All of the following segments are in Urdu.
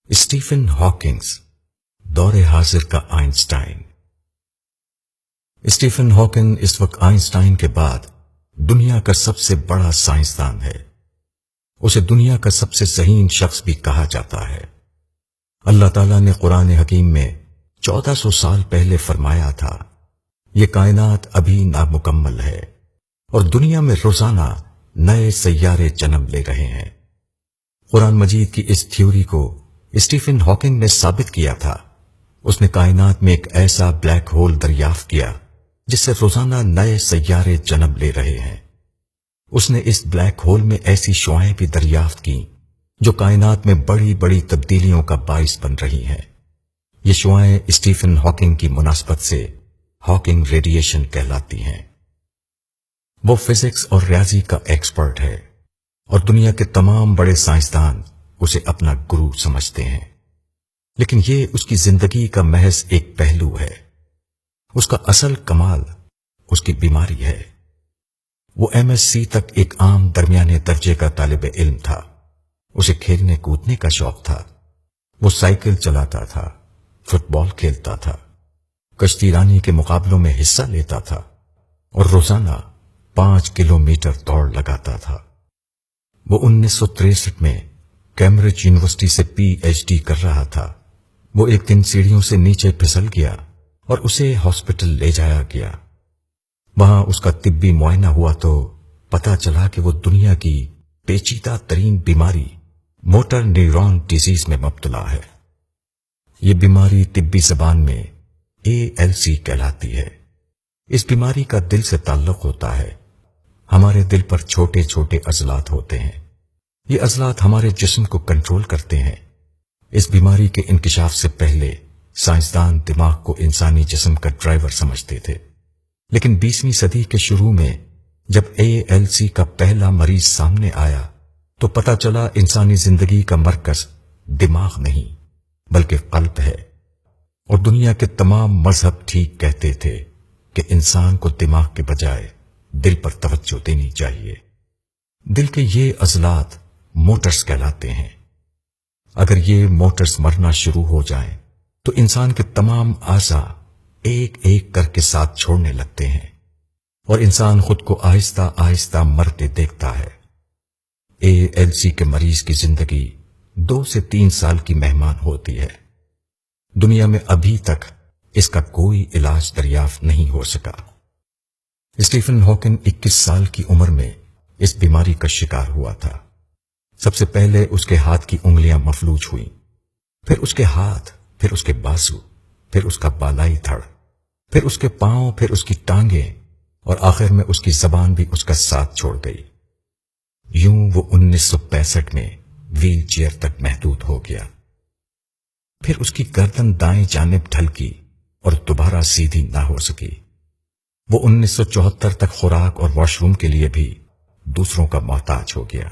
اسٹیفن ہاکنگز، دور حاضر کا آئنسٹائن۔ اسٹیفن ہاکنگ اس وقت آئنسٹائن کے بعد دنیا کا سب سے بڑا سائنسدان ہے۔ اسے دنیا کا سب سے ذہین شخص بھی کہا جاتا ہے۔ اللہ تعالیٰ نے قرآن حکیم میں 1400 سال پہلے فرمایا تھا، یہ کائنات ابھی نامکمل ہے اور دنیا میں روزانہ نئے سیارے جنم لے رہے ہیں۔ قرآن مجید کی اس تھیوری کو اسٹیفن ہاکنگ نے ثابت کیا تھا۔ اس نے کائنات میں ایک ایسا بلیک ہول دریافت کیا جس سے روزانہ نئے سیارے جنم لے رہے ہیں۔ اس نے اس بلیک ہول میں ایسی شعاعیں بھی دریافت کی جو کائنات میں بڑی بڑی تبدیلیوں کا باعث بن رہی ہیں۔ یہ شعاعیں اسٹیفن ہاکنگ کی مناسبت سے ہاکنگ ریڈیشن کہلاتی ہیں۔ وہ فزکس اور ریاضی کا ایکسپرٹ ہے اور دنیا کے تمام بڑے سائنسدان اسے اپنا گرو سمجھتے ہیں، لیکن یہ اس کی زندگی کا محض ایک پہلو ہے۔ اس کا اصل کمال اس کی بیماری ہے۔ وہ MSc تک ایک عام درمیانے درجے کا طالب علم تھا۔ اسے کھیلنے کودنے کا شوق تھا۔ وہ سائیکل چلاتا تھا، فٹ بال کھیلتا تھا، کشتی رانی کے مقابلوں میں حصہ لیتا تھا اور روزانہ 5 کلومیٹر دوڑ لگاتا تھا۔ وہ 1963 میں کیمبرج یونیورسٹی سے PhD کر رہا تھا۔ وہ ایک دن سیڑھیوں سے نیچے پھسل گیا اور اسے ہاسپٹل لے جایا گیا۔ وہاں اس کا طبی معائنہ ہوا تو پتا چلا کہ وہ دنیا کی پیچیدہ ترین بیماری موٹر نیورون ڈیزیز میں مبتلا ہے۔ یہ بیماری طبی زبان میں ALC کہلاتی ہے۔ اس بیماری کا دل سے تعلق ہوتا ہے۔ ہمارے دل پر چھوٹے چھوٹے عضلات ہوتے ہیں۔ یہ عضلات ہمارے جسم کو کنٹرول کرتے ہیں۔ اس بیماری کے انکشاف سے پہلے سائنسدان دماغ کو انسانی جسم کا ڈرائیور سمجھتے تھے، لیکن 20ویں صدی کے شروع میں جب ALC کا پہلا مریض سامنے آیا تو پتا چلا انسانی زندگی کا مرکز دماغ نہیں بلکہ قلب ہے، اور دنیا کے تمام مذہب ٹھیک کہتے تھے کہ انسان کو دماغ کے بجائے دل پر توجہ دینی چاہیے۔ دل کے یہ عضلات موٹرز کہلاتے ہیں۔ اگر یہ موٹرز مرنا شروع ہو جائیں تو انسان کے تمام اعضاء ایک ایک کر کے ساتھ چھوڑنے لگتے ہیں اور انسان خود کو آہستہ آہستہ مرتے دیکھتا ہے۔ ALC کے مریض کی زندگی 2 سے 3 سال کی مہمان ہوتی ہے۔ دنیا میں ابھی تک اس کا کوئی علاج دریافت نہیں ہو سکا۔ اسٹیفن ہاکنگ 21 سال کی عمر میں اس بیماری کا شکار ہوا تھا۔ سب سے پہلے اس کے ہاتھ کی انگلیاں مفلوج ہوئیں، پھر اس کے ہاتھ، پھر اس کے بازو، پھر اس کا بالائی دھڑ، پھر اس کے پاؤں، پھر اس کی ٹانگیں اور آخر میں اس کی زبان بھی اس کا ساتھ چھوڑ گئی۔ یوں وہ 1965 میں ویل چیئر تک محدود ہو گیا۔ پھر اس کی گردن دائیں جانب ڈھلکی اور دوبارہ سیدھی نہ ہو سکی۔ وہ 1974 تک خوراک اور واش روم کے لیے بھی دوسروں کا محتاج ہو گیا۔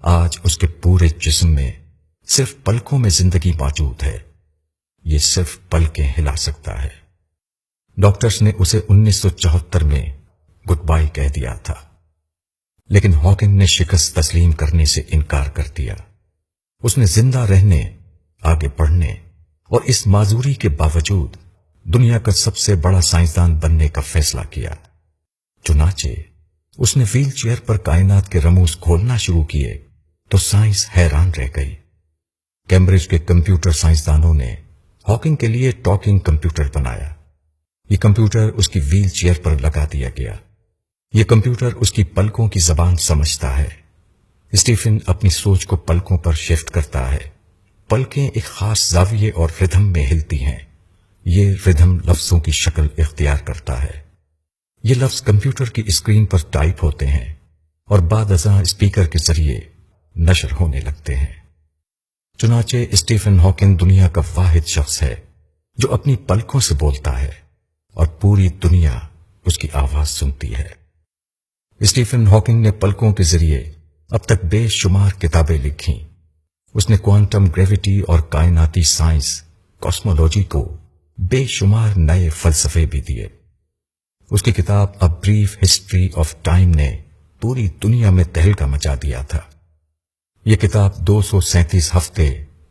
آج اس کے پورے جسم میں صرف پلکوں میں زندگی موجود ہے۔ یہ صرف پلکیں ہلا سکتا ہے۔ ڈاکٹرز نے اسے 1974 میں گڈ بائی کہہ دیا تھا، لیکن ہاکنگ نے شکست تسلیم کرنے سے انکار کر دیا۔ اس نے زندہ رہنے، آگے بڑھنے اور اس معذوری کے باوجود دنیا کا سب سے بڑا سائنسدان بننے کا فیصلہ کیا۔ چنانچہ اس نے ویل چیئر پر کائنات کے رموز کھولنا شروع کیے تو سائنس حیران رہ گئی۔ کیمبرج کے کمپیوٹر سائنسدانوں نے ہاکنگ کے لیے ٹاکنگ کمپیوٹر بنایا۔ یہ کمپیوٹر اس کی ویل چیئر پر لگا دیا گیا۔ یہ کمپیوٹر اس کی پلکوں کی زبان سمجھتا ہے۔ اسٹیفن اپنی سوچ کو پلکوں پر شفٹ کرتا ہے۔ پلکیں ایک خاص زاویے اور ردھم میں ہلتی ہیں۔ یہ ردھم لفظوں کی شکل اختیار کرتا ہے۔ یہ لفظ کمپیوٹر کی اسکرین پر ٹائپ ہوتے ہیں اور بعد ازاں اسپیکر کے ذریعے نشر ہونے لگتے ہیں۔ چنانچہ اسٹیفن ہاکنگ دنیا کا واحد شخص ہے جو اپنی پلکوں سے بولتا ہے اور پوری دنیا اس کی آواز سنتی ہے۔ اسٹیفن ہاکنگ نے پلکوں کے ذریعے اب تک بے شمار کتابیں لکھیں۔ اس نے کوانٹم گریویٹی اور کائناتی سائنس، کاسمولوجی کو بے شمار نئے فلسفے بھی دیے۔ اس کی کتاب a brief history of time نے پوری دنیا میں تہلکہ مچا دیا تھا۔ یہ کتاب 237 ہفتے